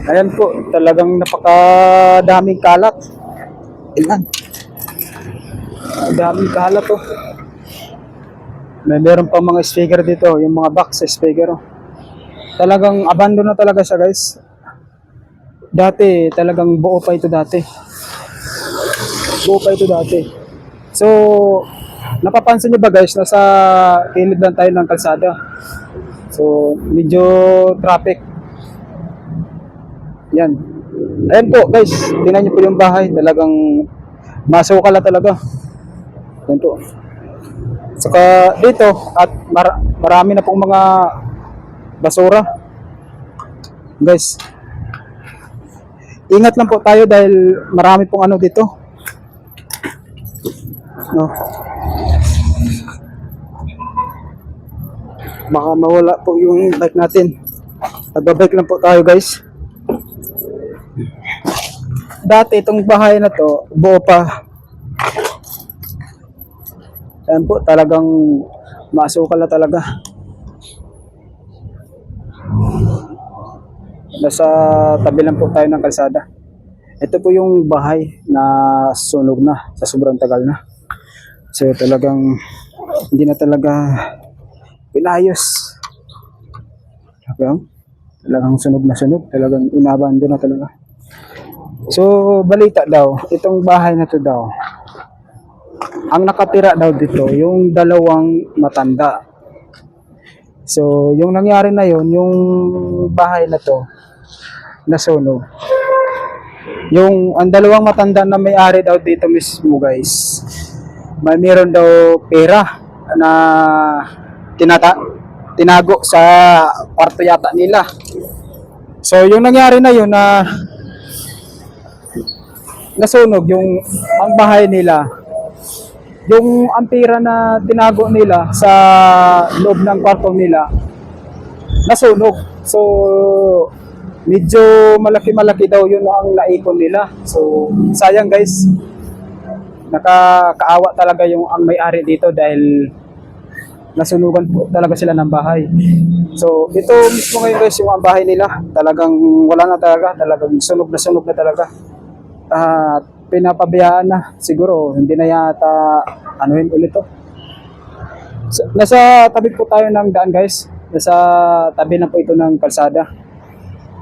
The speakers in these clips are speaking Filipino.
Ayan po, talagang napakadaming kalat. Ilan? Daming kalat oh. Meron pa mga speaker dito, yung mga box speaker oh. Talagang abandon na talaga siya guys. Dati talagang buo pa ito dati. Buo pa ito dati. So, napapansin niyo ba guys, nasa kilid lang tayo ng kalsada. So, medyo traffic. Yan. Ayan po guys, tingnan niyo po yung bahay. Talagang masukal na talaga. Yan po. Saka dito, at marami na pong mga basura. Guys, ingat lang po tayo dahil marami pong ano dito. No. Baka mawala po yung bike natin. Nagbabike lang po tayo guys. Dati itong bahay na to, buo pa. Ayan po, talagang masukal na talaga. Nasa tabi lang po tayo ng kalsada. Ito po yung bahay na sunog na sa sobrang tagal na. So talagang hindi na talaga pinayos. Talagang sunog na sunog. Talagang inabando na talaga. So balita daw, itong bahay na to daw, ang nakatira daw dito, yung dalawang matanda. So yung nangyari na yun, yung bahay na to, nasunog. Yung ang dalawang matanda na may-ari daw dito mismo guys, meron daw pera na tinago sa kwarto yata nila. So yung nangyari na yun na nasunog yung ang bahay nila, yung ang pera na tinago nila sa loob ng kwarto nila nasunog. So medyo malaki-malaki daw yun ang naipon nila. So sayang guys, nakakaawa talaga yung ang may-ari dito dahil nasunugan po talaga sila ng bahay. So ito mismo ngayon guys, yung ang bahay nila talagang wala na talaga, talagang sunog na talaga. At pinapabayaan na, siguro hindi na yata anuhin ulit to. So, nasa tabi po tayo ng daan guys, nasa tabi na po ito ng kalsada.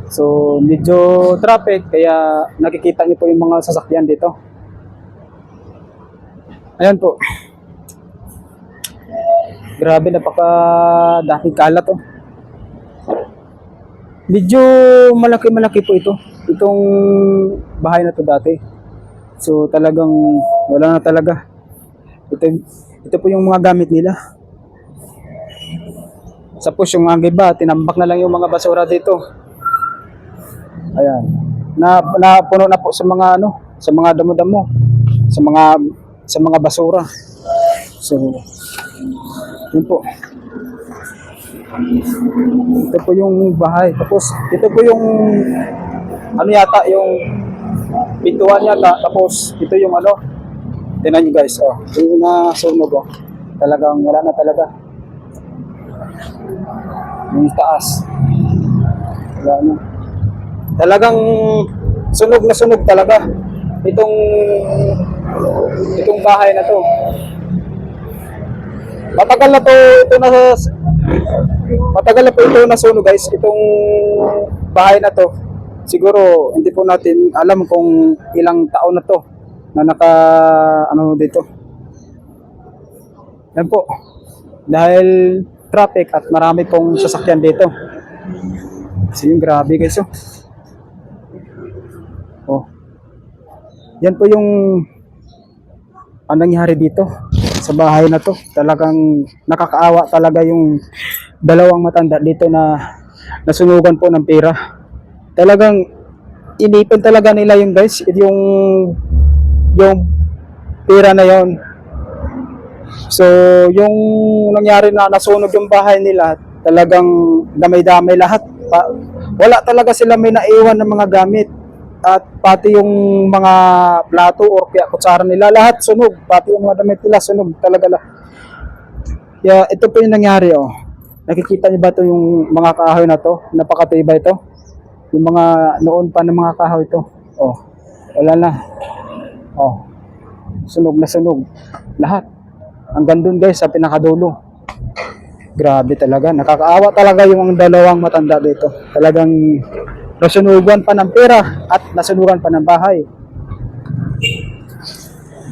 So medyo traffic, kaya nakikita niyo po yung mga sasakyan dito. Ayan po. Grabe, napakadaming kalat oh. Medyo malaki-malaki po ito. Itong bahay na to dati. So talagang wala na talaga. Ito po yung mga gamit nila. Tapos yung mga iba, tinambak na lang yung mga basura dito. Ayan. Napuno na po sa mga ano, sa mga damo-damo, sa mga basura. So yun po. Ito po yung bahay. Tapos ito po yung ano yata, yung pintuan yata. Tapos ito yung ano, tingnan nyo guys, oh, yung nasunog oh. Talagang wala na talaga. Yung taas, wala na. Talagang sunog na sunog talaga itong bahay na to. Matagal na po ito nasunog guys, itong bahay na to. Siguro hindi po natin alam kung ilang taon na to na naka ano dito. Yan po. Dahil traffic at marami pong sasakyan dito. Kasi yung grabe guys oh. Oh. Yan po yung ang nangyari dito sa bahay na to. Talagang nakakaawa talaga yung dalawang matanda dito na nasunugan po ng pera. Talagang inipon talaga nila yung guys, yung pera na yon. So yung nangyari na nasunog yung bahay nila, talagang damay-damay lahat. Wala talaga sila may naiwan ng mga gamit. At pati yung mga plato or kaya kutsara nila, lahat sunog. Pati yung mga damit nila sunog talaga lahat. Kaya ito po yung nangyari oh. Nakikita niyo ba ito yung mga kahoy na to? Napakatibay ito. Yung mga noon pa ng mga kahoy ito. Oh, wala na. Oh, sunog na sunog. Lahat. Hanggang dun guys, sa pinakadulo. Grabe talaga. Nakakaawa talaga yung dalawang matanda dito. Talagang nasunugan pa ng pera at nasunugan pa ng bahay.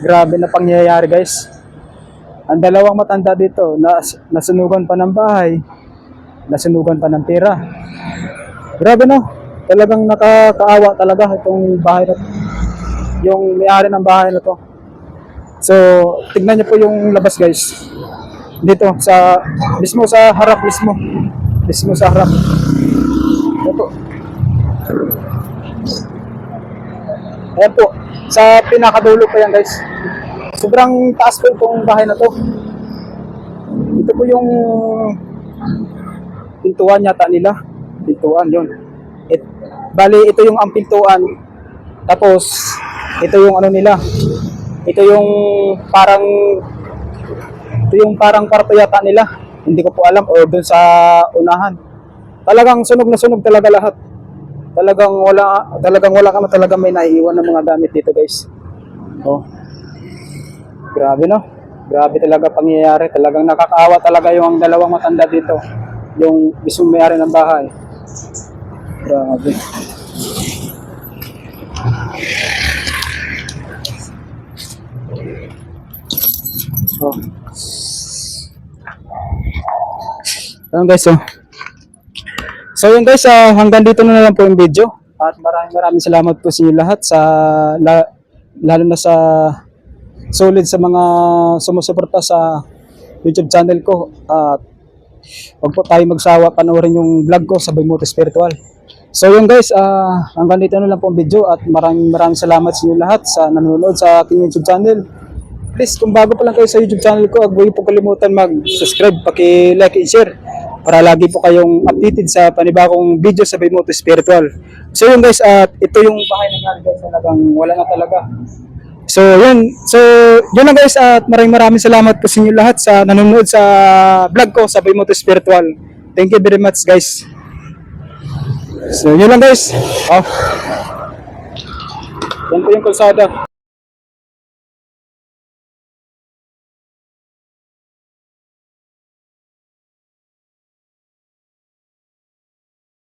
Grabe na pangyayari guys. Ang dalawang matanda dito, nasunugan pa ng bahay, nasunugan pa ng pera. Grabe no. Talagang nakakaawa talaga itong bahay na to. Yung may-ari ng bahay na to. So, tignan niyo po yung labas guys. Dito sa mismo sa harap mismo. Mismo sa harap. Ito. Ayan po. Sa pinakadulo pa yan guys. Sobrang taas po itong bahay na to. Ito po yung pintuan yata nila. Pintuan yun. Bali ito yung ang pintuan. Tapos ito yung ano nila. Ito yung parang kwarto yata nila. Hindi ko po alam o doon sa unahan. Talagang sunog na sunog talaga lahat. Talagang wala ka na talaga may naiiwan ng mga gamit dito, guys. Oh. Grabe no. Grabe talaga pangyayari. Talagang nakakaawa talaga yung dalawang matanda dito. Yung mismong may-ari ng bahay. Grabe. Oh. Ayan guys, oh. So yun guys, hanggang dito na lang po yung video. At maraming salamat po sa inyo lahat sa lalo na sa solid sa mga sumusuporta sa YouTube channel ko. At huwag po tayo magsawa panoorin yung vlog ko sa Baymoto Spiritual. So yun guys, hanggang dito na lang po ang video at maraming salamat sa inyo lahat sa nanonood sa aking YouTube channel. Please, kung bago pa lang kayo sa YouTube channel ko, huwag po kalimutan mag-subscribe, paki-like and share para lagi po kayong updated sa panibagong video sa Baymoto Spiritual. So yun guys, at ito yung bahay ng nga guys, talagang wala na talaga. So yun lang guys, at maraming salamat po sa inyo lahat sa nanonood sa vlog ko sa Baymoto Spiritual. Thank you very much guys. So yun lang guys. Oh. Yan po yung kalsada.